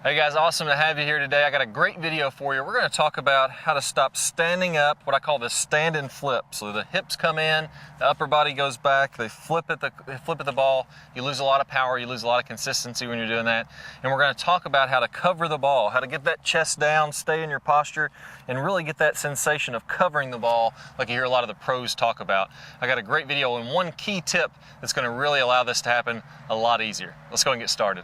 Hey guys, awesome to have you here today. I got a great video for you. We're going to talk about how to stop standing up, what I call the stand and flip. So the hips come in, the upper body goes back, they flip at the ball. You lose a lot of power, you lose a lot of consistency when you're doing that. And we're going to talk about how to cover the ball, how to get that chest down, stay in your posture, and really get that sensation of covering the ball like you hear a lot of the pros talk about. I got a great video and one key tip that's going to really allow this to happen a lot easier. Let's go and get started.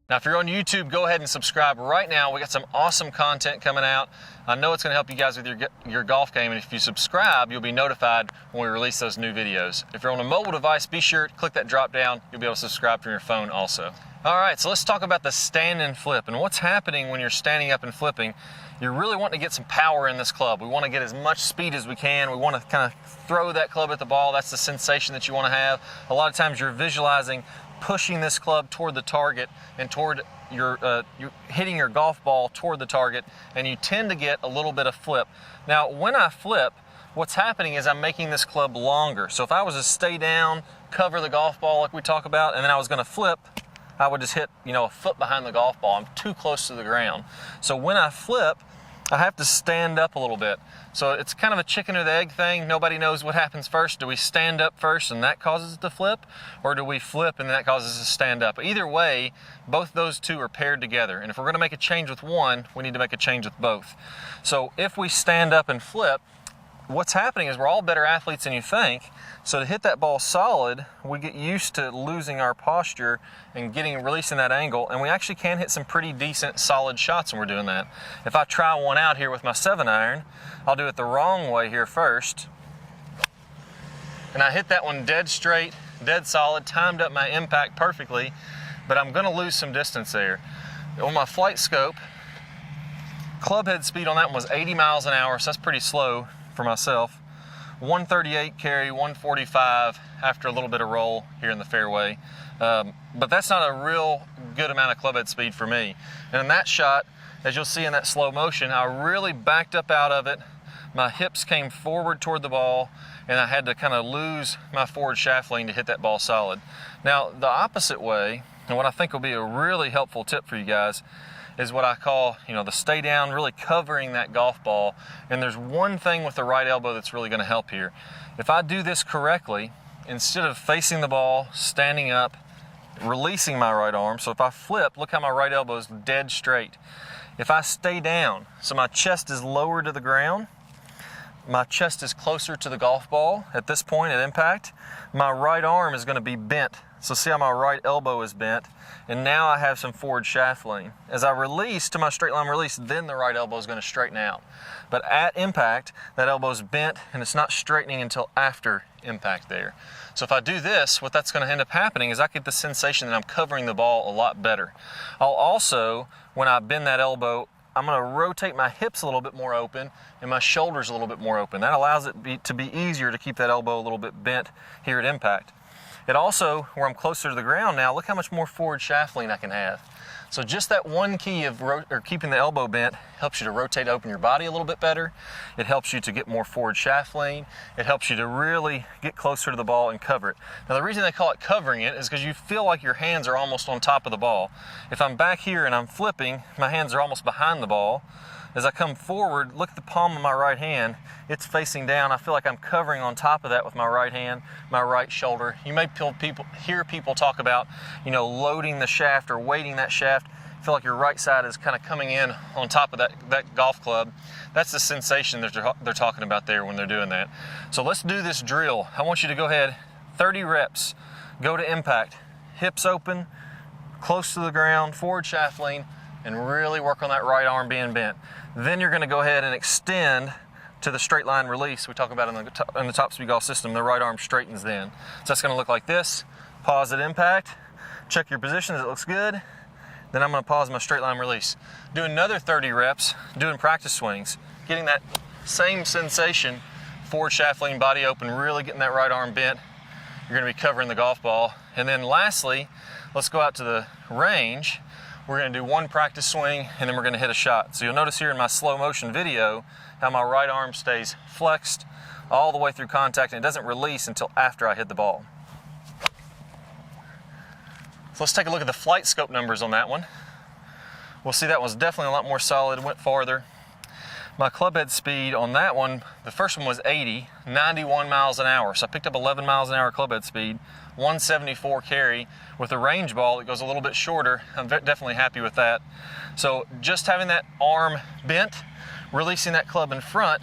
Now, if you're on YouTube, go ahead and subscribe right now. We got some awesome content coming out. I know it's going to help you guys with your golf game, and if you subscribe, you'll be notified when we release those new videos. If you're on a mobile device, be sure to click that drop down. You'll be able to subscribe from your phone also. All right, so let's talk about the stand and flip. And what's happening when you're standing up and flipping, you're really wanting to get some power in this club. We want to get as much speed as we can. We want to kind of throw that club at the ball. That's the sensation that you want to have. A lot of times you're visualizing pushing this club toward the target and toward you're hitting your golf ball toward the target, and you tend to get a little bit of flip. Now, when I flip, what's happening is I'm making this club longer. So if I was to stay down, cover the golf ball like we talk about, and then I was going to flip, I would just hit, a foot behind the golf ball. I'm too close to the ground. So when I flip, I have to stand up a little bit. So it's kind of a chicken or the egg thing. Nobody knows what happens first. Do we stand up first and that causes it to flip? Or do we flip and that causes it to stand up? Either way, both those two are paired together. And if we're going to make a change with one, we need to make a change with both. So if we stand up and flip, what's happening is we're all better athletes than you think. So to hit that ball solid, we get used to losing our posture and releasing that angle, and we actually can hit some pretty decent solid shots when we're doing that. If I try one out here with my 7-iron, I'll do it the wrong way here first. And I hit that one dead straight, dead solid, timed up my impact perfectly, but I'm gonna lose some distance there. On my flight scope, club head speed on that one was 80 miles an hour, so that's pretty slow for myself. 138 carry, 145 after a little bit of roll here in the fairway. But that's not a real good amount of club head speed for me. And in that shot, as you'll see in that slow motion, I really backed up out of it. My hips came forward toward the ball, and I had to kind of lose my forward shaft lean to hit that ball solid. Now, the opposite way, and what I think will be a really helpful tip for you guys, is what I call, the stay down, really covering that golf ball. And there's one thing with the right elbow that's really going to help here. If I do this correctly, instead of facing the ball, standing up, releasing my right arm, so if I flip, look how my right elbow is dead straight. If I stay down, so my chest is lower to the ground, my chest is closer to the golf ball at this point at impact, my right arm is going to be bent. So see how my right elbow is bent, and now I have some forward shaft lean. As I release to my straight line release, then the right elbow is going to straighten out. But at impact, that elbow is bent, and it's not straightening until after impact there. So if I do this, what that's going to end up happening is I get the sensation that I'm covering the ball a lot better. I'll also, when I bend that elbow, I'm going to rotate my hips a little bit more open and my shoulders a little bit more open. That allows it to be easier to keep that elbow a little bit bent here at impact. It also, where I'm closer to the ground now, look how much more forward shaft lean I can have. So just that one key of keeping the elbow bent helps you to rotate open your body a little bit better. It helps you to get more forward shaft lean. It helps you to really get closer to the ball and cover it. Now the reason they call it covering it is because you feel like your hands are almost on top of the ball. If I'm back here and I'm flipping, my hands are almost behind the ball. As I come forward, look at the palm of my right hand. It's facing down. I feel like I'm covering on top of that with my right hand, my right shoulder. You may hear people talk about, loading the shaft or weighting that shaft. I feel like your right side is kind of coming in on top of that golf club. That's the sensation that they're talking about there when they're doing that. So let's do this drill. I want you to go ahead, 30 reps, go to impact, hips open, close to the ground, forward shaft lean, and really work on that right arm being bent. Then you're going to go ahead and extend to the straight line release we talk about in the top speed golf system. The right arm straightens then. So that's going to look like this. Pause at impact, check your positions, it looks good. Then I'm going to pause my straight line release. Do another 30 reps doing practice swings, getting that same sensation, forward shaft lean, body open, really getting that right arm bent. You're going to be covering the golf ball. And then lastly, let's go out to the range. We're going to do one practice swing, and then we're going to hit a shot. So you'll notice here in my slow motion video how my right arm stays flexed all the way through contact, and it doesn't release until after I hit the ball. let's take a look at the flight scope numbers on that one. We'll see that one's definitely a lot more solid, went farther. My club head speed on that one, the first one was 80, 91 miles an hour. So I picked up 11 miles an hour club head speed, 174 carry. With a range ball, it goes a little bit shorter. I'm definitely happy with that. So just having that arm bent, releasing that club in front,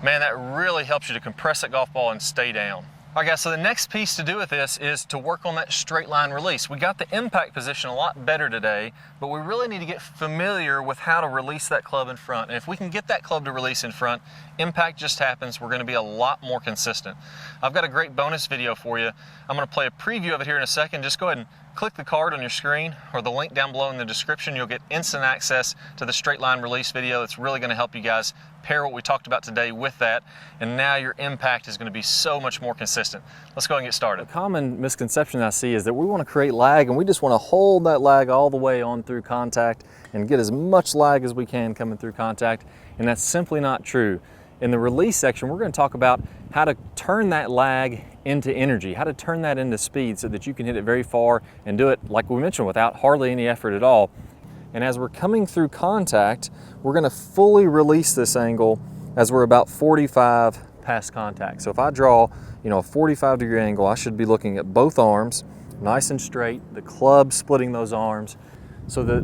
man, that really helps you to compress that golf ball and stay down. All right guys, so the next piece to do with this is to work on that straight line release. We got the impact position a lot better today, but we really need to get familiar with how to release that club in front. And if we can get that club to release in front, impact just happens. We're gonna be a lot more consistent. I've got a great bonus video for you. I'm gonna play a preview of it here in a second. Just go ahead and click the card on your screen or the link down below in the description. You'll get instant access to the straight line release video. It's really gonna help you guys pair what we talked about today with that, and now your impact is gonna be so much more consistent. Let's go ahead and get started. A common misconception I see is that we wanna create lag and we just wanna hold that lag all the way on through contact and get as much lag as we can coming through contact, and that's simply not true. In the release section, we're gonna talk about how to turn that lag into energy, how to turn that into speed so that you can hit it very far and do it, like we mentioned, without hardly any effort at all. And as we're coming through contact, we're gonna fully release this angle as we're about 45 past contact. So if I draw, a 45-degree angle, I should be looking at both arms, nice and straight, the club splitting those arms, so that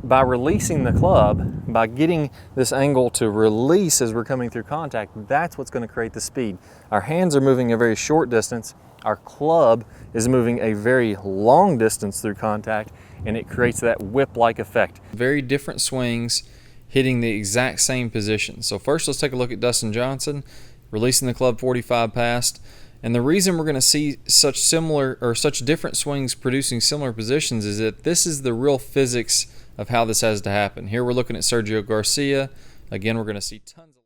by releasing the club, by getting this angle to release as we're coming through contact, that's what's going to create the speed. Our hands are moving a very short distance, our club is moving a very long distance through contact, and it creates that whip-like effect. Very different swings hitting the exact same position. So first let's take a look at Dustin Johnson releasing the club 45 past. And the reason we're going to see such different swings producing similar positions is that this is the real physics of how this has to happen. Here we're looking at Sergio Garcia. Again, we're going to see tons of